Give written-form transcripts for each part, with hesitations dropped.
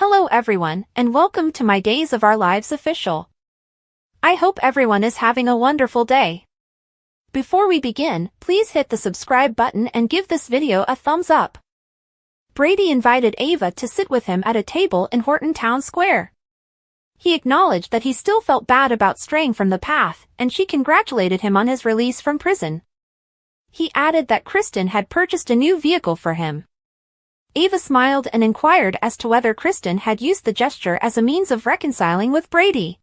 Hello everyone, and welcome to my Days of Our Lives official. I hope everyone is having a wonderful day. Before we begin, please hit the subscribe button and give this video a thumbs up. Brady invited Ava to sit with him at a table in Horton Town Square. He acknowledged that he still felt bad about straying from the path, and she congratulated him on his release from prison. He added that Kristen had purchased a new vehicle for him. Ava smiled and inquired as to whether Kristen had used the gesture as a means of reconciling with Brady.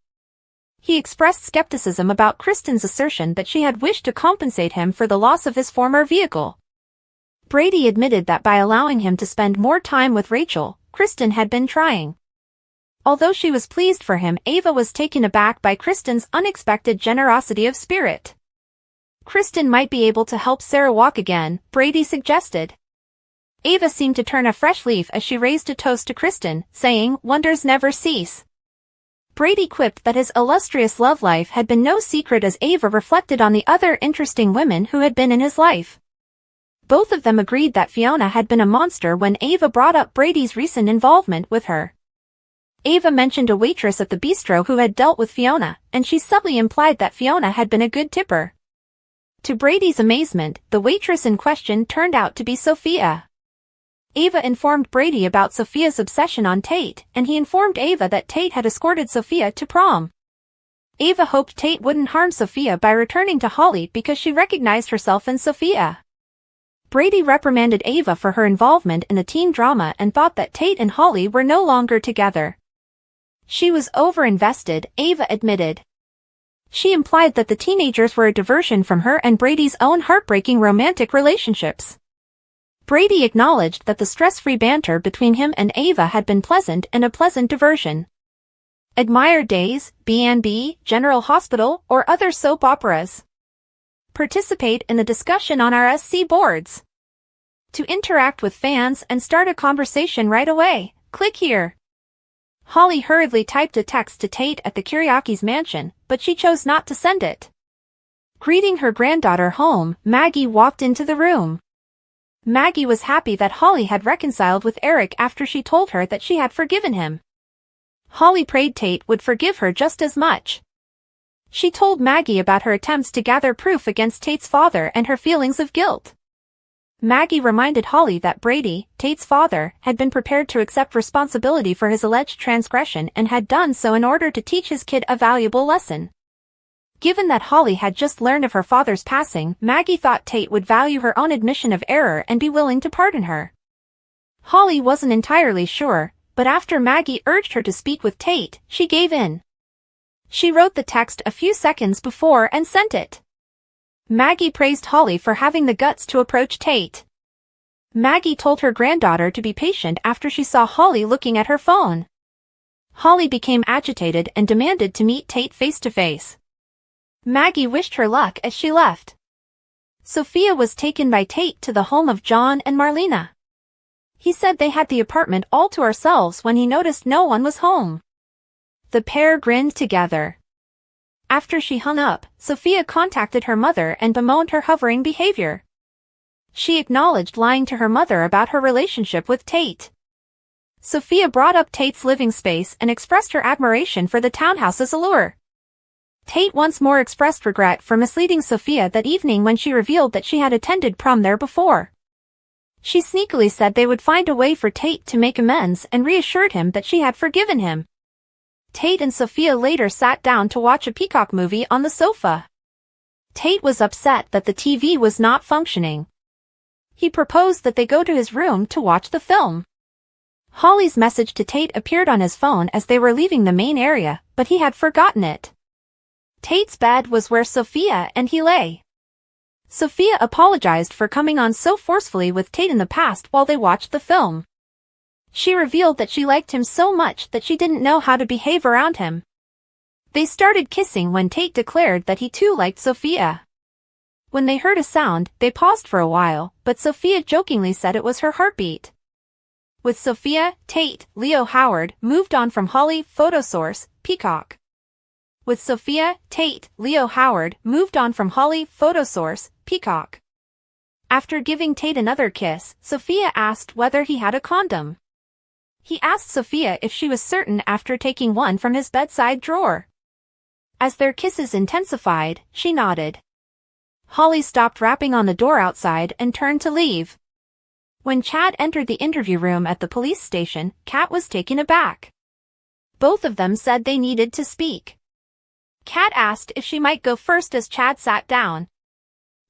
He expressed skepticism about Kristen's assertion that she had wished to compensate him for the loss of his former vehicle. Brady admitted that by allowing him to spend more time with Rachel, Kristen had been trying. Although she was pleased for him, Ava was taken aback by Kristen's unexpected generosity of spirit. Kristen might be able to help Sarah walk again, Brady suggested. Ava seemed to turn a fresh leaf as she raised a toast to Kristen, saying, "Wonders never cease." Brady quipped that his illustrious love life had been no secret as Ava reflected on the other interesting women who had been in his life. Both of them agreed that Fiona had been a monster when Ava brought up Brady's recent involvement with her. Ava mentioned a waitress at the bistro who had dealt with Fiona, and she subtly implied that Fiona had been a good tipper. To Brady's amazement, the waitress in question turned out to be Sophia. Ava informed Brady about Sophia's obsession on Tate, and he informed Ava that Tate had escorted Sophia to prom. Ava hoped Tate wouldn't harm Sophia by returning to Holly because she recognized herself in Sophia. Brady reprimanded Ava for her involvement in the teen drama and thought that Tate and Holly were no longer together. She was overinvested, Ava admitted. She implied that the teenagers were a diversion from her and Brady's own heartbreaking romantic relationships. Brady acknowledged that the stress-free banter between him and Ava had been pleasant and a pleasant diversion. Admire Days, B&B, General Hospital, or other soap operas. Participate in the discussion on our SC boards. To interact with fans and start a conversation right away, click here. Holly hurriedly typed a text to Tate at the Kiriakis' mansion, but she chose not to send it. Greeting her granddaughter home, Maggie walked into the room. Maggie was happy that Holly had reconciled with Eric after she told her that she had forgiven him. Holly prayed Tate would forgive her just as much. She told Maggie about her attempts to gather proof against Tate's father and her feelings of guilt. Maggie reminded Holly that Brady, Tate's father, had been prepared to accept responsibility for his alleged transgression and had done so in order to teach his kid a valuable lesson. Given that Holly had just learned of her father's passing, Maggie thought Tate would value her own admission of error and be willing to pardon her. Holly wasn't entirely sure, but after Maggie urged her to speak with Tate, she gave in. She wrote the text a few seconds before and sent it. Maggie praised Holly for having the guts to approach Tate. Maggie told her granddaughter to be patient after she saw Holly looking at her phone. Holly became agitated and demanded to meet Tate face to face. Maggie wished her luck as she left. Sophia was taken by Tate to the home of John and Marlena. He said they had the apartment all to ourselves when he noticed no one was home. The pair grinned together. After she hung up, Sophia contacted her mother and bemoaned her hovering behavior. She acknowledged lying to her mother about her relationship with Tate. Sophia brought up Tate's living space and expressed her admiration for the townhouse's allure. Tate once more expressed regret for misleading Sophia that evening when she revealed that she had attended prom there before. She sneakily said they would find a way for Tate to make amends and reassured him that she had forgiven him. Tate and Sophia later sat down to watch a Peacock movie on the sofa. Tate was upset that the TV was not functioning. He proposed that they go to his room to watch the film. Holly's message to Tate appeared on his phone as they were leaving the main area, but he had forgotten it. Tate's bed was where Sophia and he lay. Sophia apologized for coming on so forcefully with Tate in the past while they watched the film. She revealed that she liked him so much that she didn't know how to behave around him. They started kissing when Tate declared that he too liked Sophia. When they heard a sound, they paused for a while, but Sophia jokingly said it was her heartbeat. With Sophia, Tate, Leo Howard, moved on from Holly, photo source, Peacock. With Sophia, Tate, Leo Howard, moved on from Holly, photo source, Peacock. After giving Tate another kiss, Sophia asked whether he had a condom. He asked Sophia if she was certain after taking one from his bedside drawer. As their kisses intensified, she nodded. Holly stopped rapping on the door outside and turned to leave. When Chad entered the interview room at the police station, Kat was taken aback. Both of them said they needed to speak. Kat asked if she might go first as Chad sat down.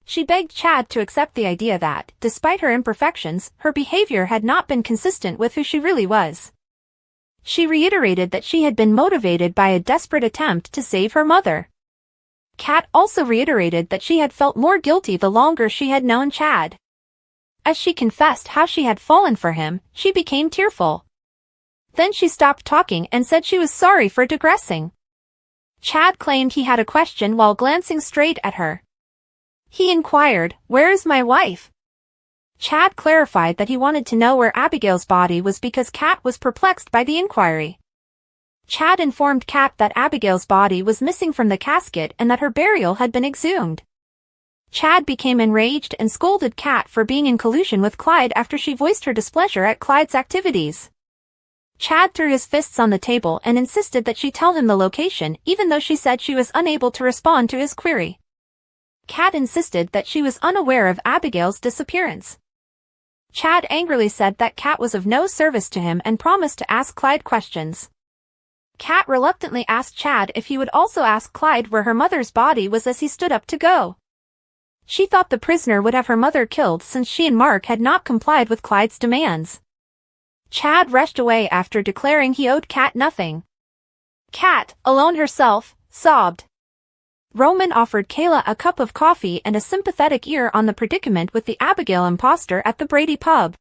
She begged Chad to accept the idea that, despite her imperfections, her behavior had not been consistent with who she really was. She reiterated that she had been motivated by a desperate attempt to save her mother. Kat also reiterated that she had felt more guilty the longer she had known Chad. As she confessed how she had fallen for him, she became tearful. Then she stopped talking and said she was sorry for digressing. Chad claimed he had a question while glancing straight at her. He inquired, "Where is my wife?" Chad clarified that he wanted to know where Abigail's body was because Kat was perplexed by the inquiry. Chad informed Kat that Abigail's body was missing from the casket and that her burial had been exhumed. Chad became enraged and scolded Kat for being in collusion with Clyde after she voiced her displeasure at Clyde's activities. Chad threw his fists on the table and insisted that she tell him the location even though she said she was unable to respond to his query. Kat insisted that she was unaware of Abigail's disappearance. Chad angrily said that Kat was of no service to him and promised to ask Clyde questions. Kat reluctantly asked Chad if he would also ask Clyde where her mother's body was as he stood up to go. She thought the prisoner would have her mother killed since she and Mark had not complied with Clyde's demands. Chad rushed away after declaring he owed Kat nothing. Kat, alone herself, sobbed. Roman offered Kayla a cup of coffee and a sympathetic ear on the predicament with the Abigail imposter at the Brady pub.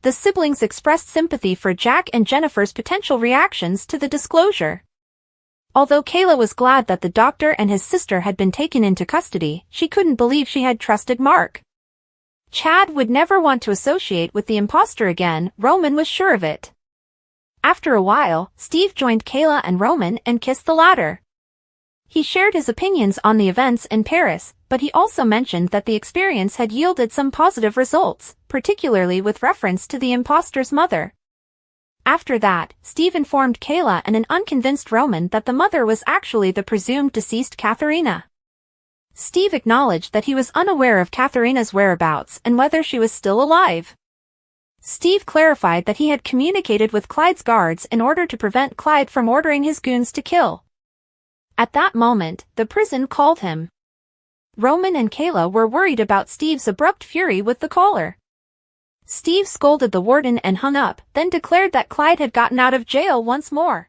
The siblings expressed sympathy for Jack and Jennifer's potential reactions to the disclosure. Although Kayla was glad that the doctor and his sister had been taken into custody, she couldn't believe she had trusted Mark. Chad would never want to associate with the imposter again, Roman was sure of it. After a while, Steve joined Kayla and Roman and kissed the latter. He shared his opinions on the events in Paris, but he also mentioned that the experience had yielded some positive results, particularly with reference to the imposter's mother. After that, Steve informed Kayla and an unconvinced Roman that the mother was actually the presumed deceased Katharina. Steve acknowledged that he was unaware of Katharina's whereabouts and whether she was still alive. Steve clarified that he had communicated with Clyde's guards in order to prevent Clyde from ordering his goons to kill. At that moment, the prison called him. Roman and Kayla were worried about Steve's abrupt fury with the caller. Steve scolded the warden and hung up, then declared that Clyde had gotten out of jail once more.